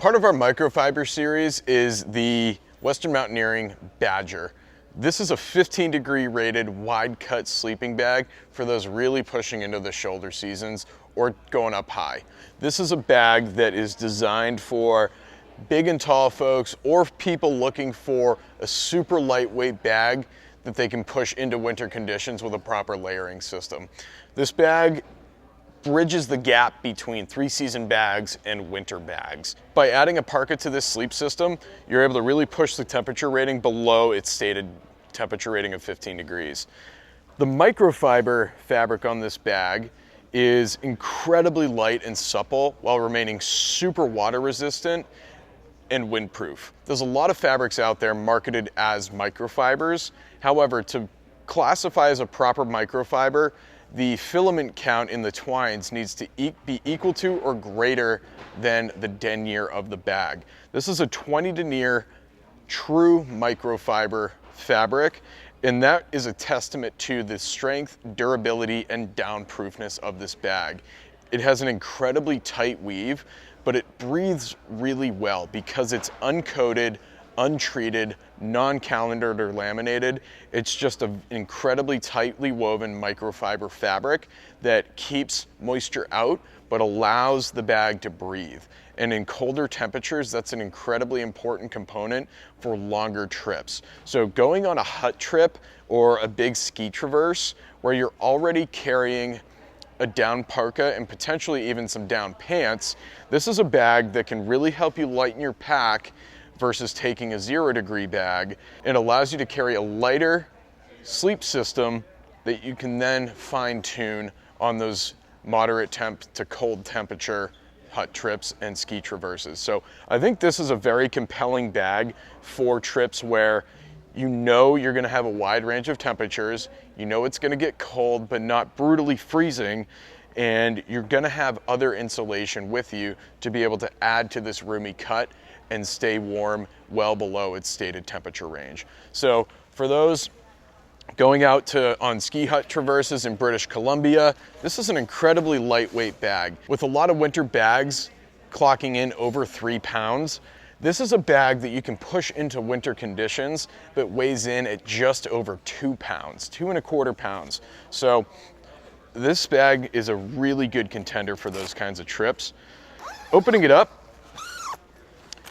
Part of our microfiber series is the Western Mountaineering Badger. This is a 15-degree rated wide cut sleeping bag for those really pushing into the shoulder seasons or going up high. This is a bag that is designed for big and tall folks or people looking for a super lightweight bag that they can push into winter conditions with a proper layering system. This bag bridges the gap between three-season bags and winter bags. By adding a parka to this sleep system, you're able to really push the temperature rating below its stated temperature rating of 15 degrees. The microfiber fabric on this bag is incredibly light and supple while remaining super water resistant and windproof. There's a lot of fabrics out there marketed as microfibers. However, to classify as a proper microfiber, the filament count in the twines needs to be equal to or greater than the denier of the bag. This is a 20 denier true microfiber fabric, and that is a testament to the strength, durability, and downproofness of this bag. It has an incredibly tight weave, but it breathes really well because it's uncoated, untreated, non-calendared or laminated. It's just an incredibly tightly woven microfiber fabric that keeps moisture out but allows the bag to breathe. And in colder temperatures, that's an incredibly important component for longer trips. So going on a hut trip or a big ski traverse where you're already carrying a down parka and potentially even some down pants, this is a bag that can really help you lighten your pack versus taking a 0-degree bag. It allows you to carry a lighter sleep system that you can then fine tune on those moderate temp to cold temperature hut trips and ski traverses. So I think this is a very compelling bag for trips where you know you're gonna have a wide range of temperatures, you know it's gonna get cold but not brutally freezing, and you're gonna have other insulation with you to be able to add to this roomy cut and stay warm well below its stated temperature range. So for those going out on ski hut traverses in British Columbia, this is an incredibly lightweight bag. With a lot of winter bags clocking in over 3 pounds, this is a bag that you can push into winter conditions that weighs in at just over 2 pounds, 2¼ pounds. So this bag is a really good contender for those kinds of trips. Opening it up,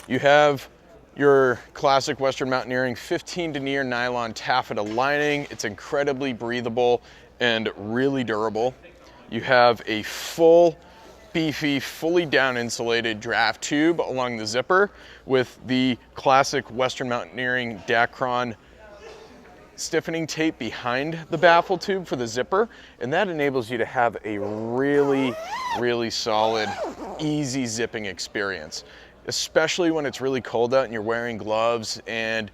you have your classic Western Mountaineering 15 denier nylon taffeta lining. It's incredibly breathable and really durable. You have a full, beefy, fully down insulated draft tube along the zipper with the classic Western Mountaineering Dacron stiffening tape behind the baffle tube for the zipper, and that enables you to have a really, really solid, easy zipping experience. Especially when it's really cold out and you're wearing gloves and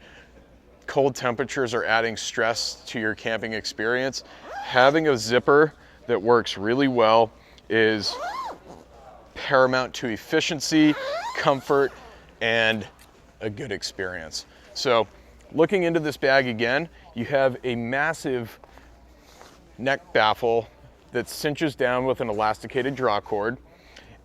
cold temperatures are adding stress to your camping experience, having a zipper that works really well is paramount to efficiency, comfort, and a good experience. So looking into this bag again, you have a massive neck baffle that cinches down with an elasticated draw cord.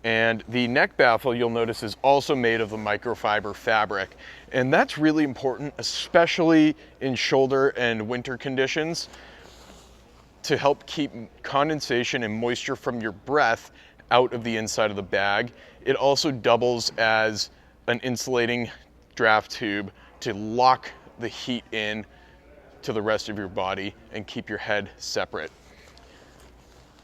And the neck baffle, you'll notice, is also made of the microfiber fabric. And that's really important, especially in shoulder and winter conditions, to help keep condensation and moisture from your breath out of the inside of the bag. It also doubles as an insulating draft tube to lock the heat in to the rest of your body and keep your head separate.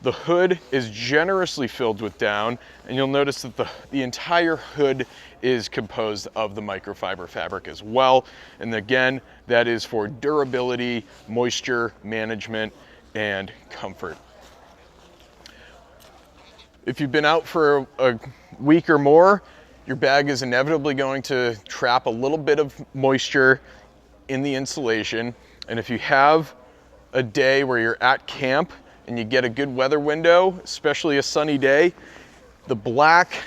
The hood is generously filled with down, and you'll notice that the entire hood is composed of the microfiber fabric as well. And again, that is for durability, moisture management, and comfort. If you've been out for a week or more, your bag is inevitably going to trap a little bit of moisture in the insulation. And if you have a day where you're at camp and you get a good weather window, especially a sunny day, the black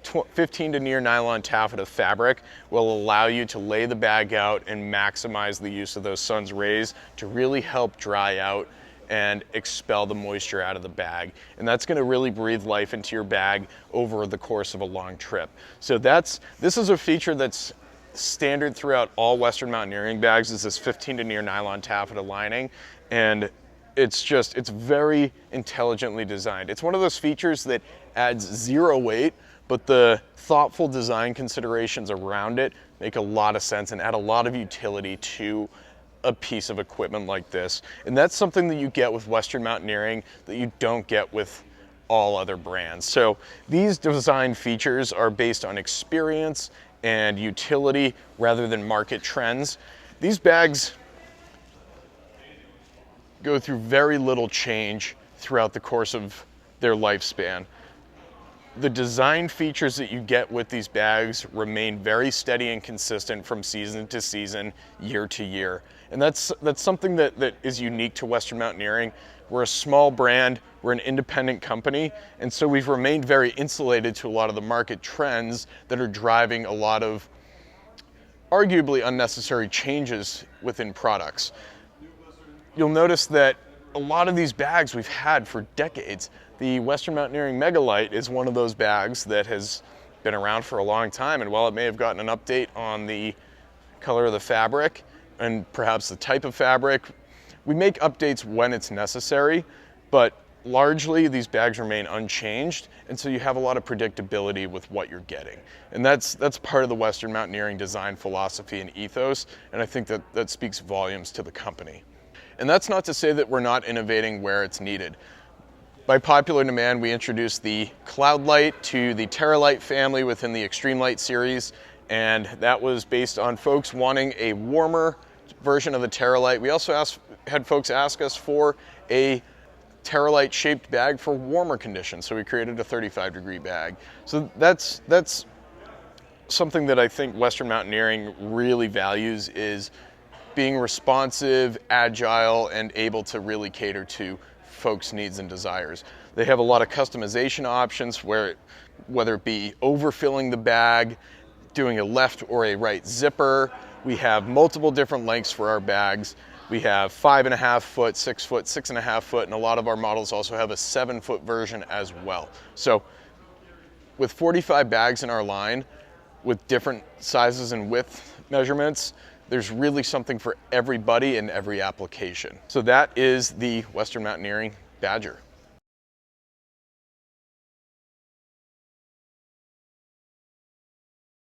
15 denier nylon taffeta fabric will allow you to lay the bag out and maximize the use of those sun's rays to really help dry out and expel the moisture out of the bag. And that's gonna really breathe life into your bag over the course of a long trip. So this is a feature that's standard throughout all Western mountaineering bags, is this 15 denier nylon taffeta lining. And it's very intelligently designed. It's one of those features that adds zero weight, but the thoughtful design considerations around it make a lot of sense and add a lot of utility to a piece of equipment like this. And that's something that you get with Western mountaineering that you don't get with all other brands. So these design features are based on experience and utility rather than market trends. These bags go through very little change throughout the course of their lifespan. The design features that you get with these bags remain very steady and consistent from season to season, year to year. And that's something that is unique to Western mountaineering. We're a small brand, we're an independent company, and so we've remained very insulated to a lot of the market trends that are driving a lot of arguably unnecessary changes within products. You'll notice that a lot of these bags we've had for decades. The Western Mountaineering Megalite is one of those bags that has been around for a long time, and while it may have gotten an update on the color of the fabric and perhaps the type of fabric, we make updates when it's necessary, but largely these bags remain unchanged, and so you have a lot of predictability with what you're getting. And that's part of the Western Mountaineering design philosophy and ethos, and I think that speaks volumes to the company. And that's not to say that we're not innovating where it's needed. By popular demand, we introduced the cloudlite to the terralite family within the extremelite series, and that was based on folks wanting a warmer version of the terralite. We also had folks ask us for a terralite shaped bag for warmer conditions, so we created a 35-degree bag. So that's something that I think Western mountaineering really values, is being responsive, agile, and able to really cater to folks' needs and desires. They have a lot of customization options, whether it be overfilling the bag, doing a left or a right zipper. We have multiple different lengths for our bags. We have 5.5 foot, 6 foot, 6.5 foot, and a lot of our models also have a 7-foot version as well. So with 45 bags in our line, with different sizes and width measurements, there's really something for everybody in every application. So that is the Western Mountaineering Badger.